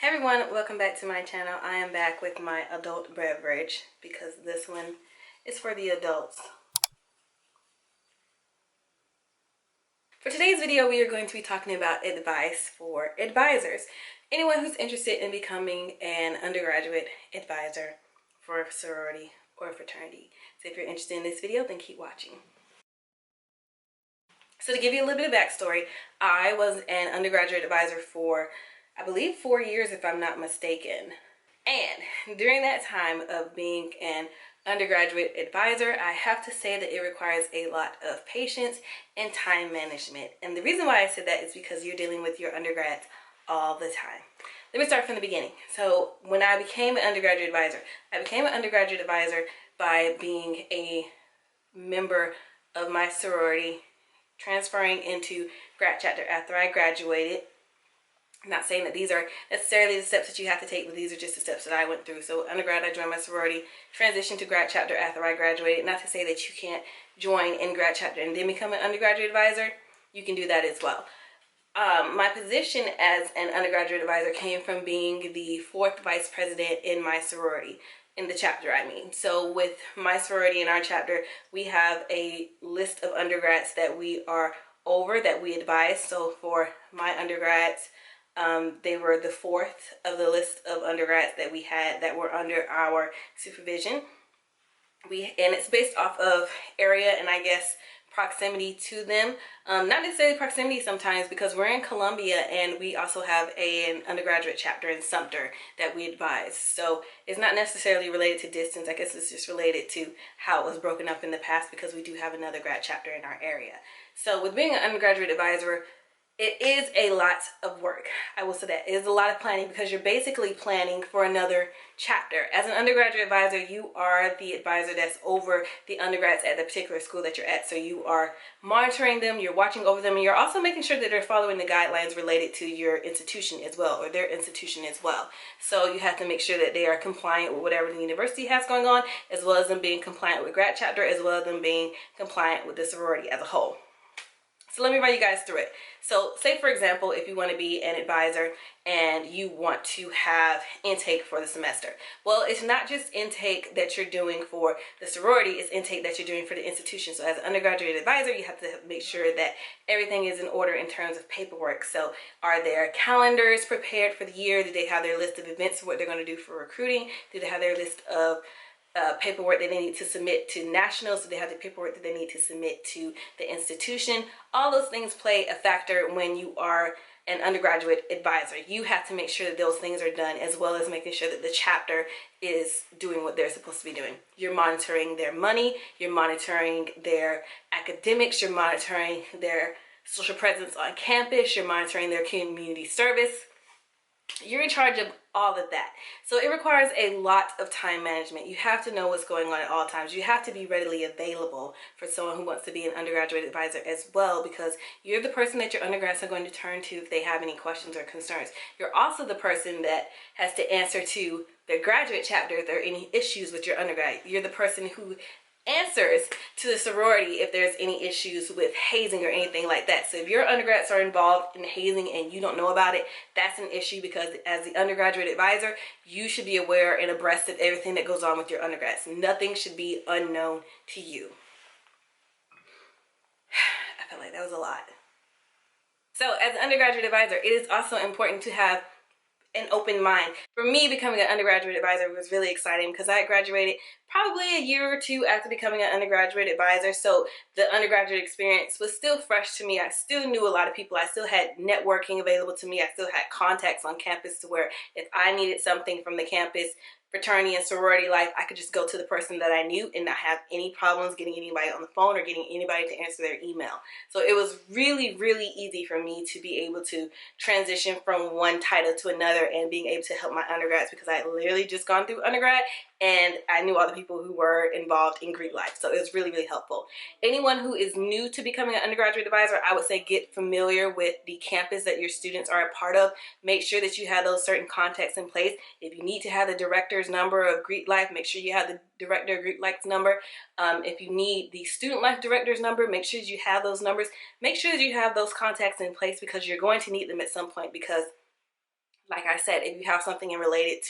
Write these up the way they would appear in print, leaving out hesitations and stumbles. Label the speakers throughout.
Speaker 1: Hey everyone, welcome back to my channel. I am back with my adult beverage because this one is for the adults. For today's video, we are going to be talking about advice for advisors. Anyone who's interested in becoming an undergraduate advisor for a sorority or a fraternity. So if you're interested in this video, then keep watching. So to give you a little bit of backstory, I was an undergraduate advisor for, I believe, 4 years if I'm not mistaken. And during that time of being an undergraduate advisor, I have to say that it requires a lot of patience and time management. And the reason why I said that is because you're dealing with your undergrads all the time. Let me start from the beginning. So when I became an undergraduate advisor, I became an undergraduate advisor by being a member of my sorority, transferring into grad chapter after I graduated. I'm not saying that these are necessarily the steps that you have to take, but these are just the steps that I went through. So undergrad, I joined my sorority, transitioned to grad chapter after I graduated. Not to say that you can't join in grad chapter and then become an undergraduate advisor. You can do that as well. My position as an undergraduate advisor came from being the 4th vice president in my sorority, in the chapter I mean. So with my sorority in our chapter, we have a list of undergrads that we are over, that we advise. So for my undergrads, they were the 4th of the list of undergrads that we had that were under our supervision. And it's based off of area and I guess proximity to them. Not necessarily proximity sometimes, because we're in Columbia and we also have an undergraduate chapter in Sumter that we advise. So it's not necessarily related to distance. I guess it's just related to how it was broken up in the past, because we do have another grad chapter in our area. So with being an undergraduate advisor, it is a lot of work. I will say that. It is a lot of planning, because you're basically planning for another chapter. As an undergraduate advisor, you are the advisor that's over the undergrads at the particular school that you're at. So you are monitoring them, you're watching over them, and you're also making sure that they're following the guidelines related to your institution as well, or their institution as well. So you have to make sure that they are compliant with whatever the university has going on, as well as them being compliant with grad chapter, as well as them being compliant with the sorority as a whole. So let me run you guys through it. So say, for example, if you want to be an advisor and you want to have intake for the semester. Well, it's not just intake that you're doing for the sorority, it's intake that you're doing for the institution. So as an undergraduate advisor, you have to make sure that everything is in order in terms of paperwork. So are their calendars prepared for the year? Do they have their list of events, what they're going to do for recruiting? Do they have their list of paperwork that they need to submit to nationals? So they have the paperwork that they need to submit to the institution. All those things play a factor when you are an undergraduate advisor. You have to make sure that those things are done, as well as making sure that the chapter is doing what they're supposed to be doing. You're monitoring their money, you're monitoring their academics, you're monitoring their social presence on campus, you're monitoring their community service. You're in charge of all of that. So it requires a lot of time management. You have to know what's going on at all times. You have to be readily available for someone who wants to be an undergraduate advisor as well, because you're the person that your undergrads are going to turn to if they have any questions or concerns. You're also the person that has to answer to the graduate chapter if there are any issues with your undergrad. You're the person who answers to the sorority if there's any issues with hazing or anything like that. So if your undergrads are involved in hazing and you don't know about it, that's an issue, because as the undergraduate advisor, you should be aware and abreast of everything that goes on with your undergrads. Nothing should be unknown to you. I felt like that was a lot. So as an undergraduate advisor, it is also important to have an open mind. For me, becoming an undergraduate advisor was really exciting, because I graduated probably a year or two after becoming an undergraduate advisor. So the undergraduate experience was still fresh to me. I still knew a lot of people. I still had networking available to me. I still had contacts on campus to where if I needed something from the campus fraternity and sorority life, I could just go to the person that I knew and not have any problems getting anybody on the phone or getting anybody to answer their email. So it was really, really easy for me to be able to transition from one title to another and being able to help my undergrads, because I had literally just gone through undergrad and I knew all the people who were involved in Greek life. So it was really, really helpful. Anyone who is new to becoming an undergraduate advisor, I would say get familiar with the campus that your students are a part of. Make sure that you have those certain contacts in place. If you need to have the director's number of Greek life, make sure you have the director of Greek life's number. If you need the student life director's number, make sure you have those numbers. Make sure that you have those contacts in place, because you're going to need them at some point, because Like I said, if you have something related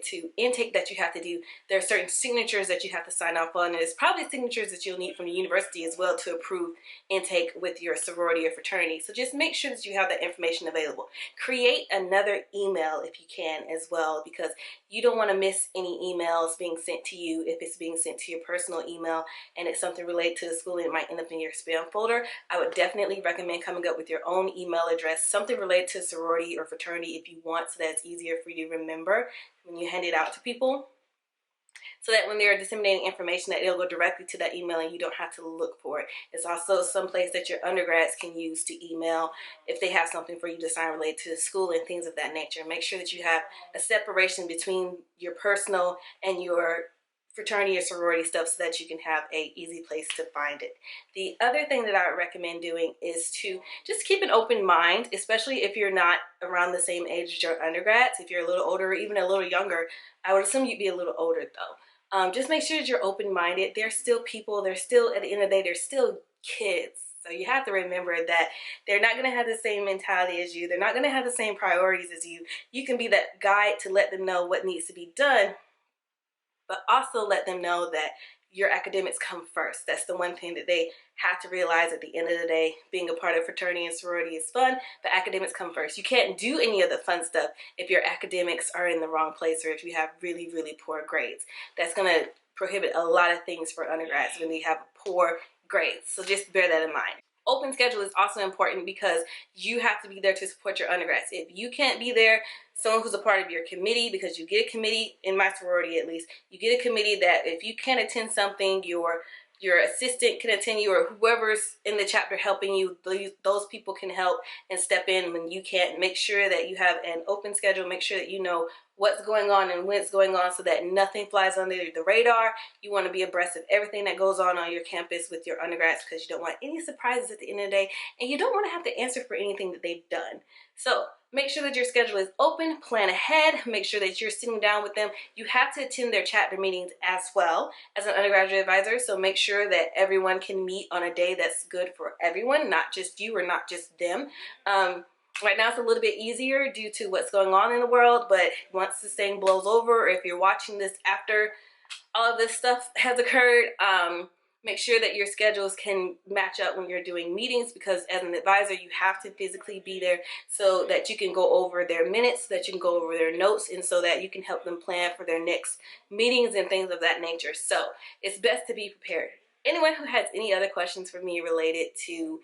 Speaker 1: to intake that you have to do, there are certain signatures that you have to sign off on, and there's probably signatures that you'll need from the university as well to approve intake with your sorority or fraternity. So just make sure that you have that information available. Create another email if you can as well, because you don't want to miss any emails being sent to you. If it's being sent to your personal email and it's something related to the school and it might end up in your spam folder, I would definitely recommend coming up with your own email address, something related to sorority or fraternity if you want, so that it's easier for you to remember when you hand it out to people, so that when they're disseminating information that it'll go directly to that email and you don't have to look for it. It's also some place that your undergrads can use to email if they have something for you to sign related to the school and things of that nature. Make sure that you have a separation between your personal and your fraternity or sorority stuff so that you can have a easy place to find it. The other thing that I would recommend doing is to just keep an open mind, especially if you're not around the same age as your undergrads. If you're a little older or even a little younger, I would assume you'd be a little older though. Just make sure that you're open-minded. They're still people. They're still, at the end of the day, they're still kids. So you have to remember that they're not going to have the same mentality as you. They're not going to have the same priorities as you. You can be that guide to let them know what needs to be done, but also let them know that your academics come first. That's the one thing that they have to realize at the end of the day. Being a part of fraternity and sorority is fun, but academics come first. You can't do any of the fun stuff if your academics are in the wrong place or if you have really, really poor grades. That's going to prohibit a lot of things for undergrads when they have poor grades. So just bear that in mind. Open schedule is also important because you have to be there to support your undergrads. If you can't be there, someone who's a part of your committee, because you get a committee, in my sorority at least, you get a committee that if you can't attend something, your assistant can attend you, or whoever's in the chapter helping you, those people can help and step in when you can't. Make sure that you have an open schedule. Make sure that you know what's going on and when it's going on so that nothing flies under the radar. You want to be abreast of everything that goes on your campus with your undergrads, because you don't want any surprises at the end of the day, and you don't want to have to answer for anything that they've done. So make sure that your schedule is open, plan ahead, make sure that you're sitting down with them. You have to attend their chapter meetings as well as an undergraduate advisor, so make sure that everyone can meet on a day that's good for everyone, not just you or not just them. Right now it's a little bit easier due to what's going on in the world, but once this thing blows over, or if you're watching this after all of this stuff has occurred, make sure that your schedules can match up when you're doing meetings, because as an advisor you have to physically be there so that you can go over their minutes, so that you can go over their notes, and so that you can help them plan for their next meetings and things of that nature. So it's best to be prepared. Anyone who has any other questions for me related to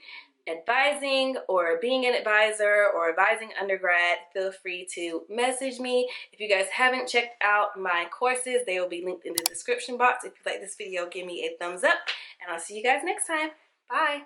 Speaker 1: advising or being an advisor or advising undergrad, feel free to message me. If you guys haven't checked out my courses, they will be linked in the description box. If you like this video, give me a thumbs up, and I'll see you guys next time. Bye.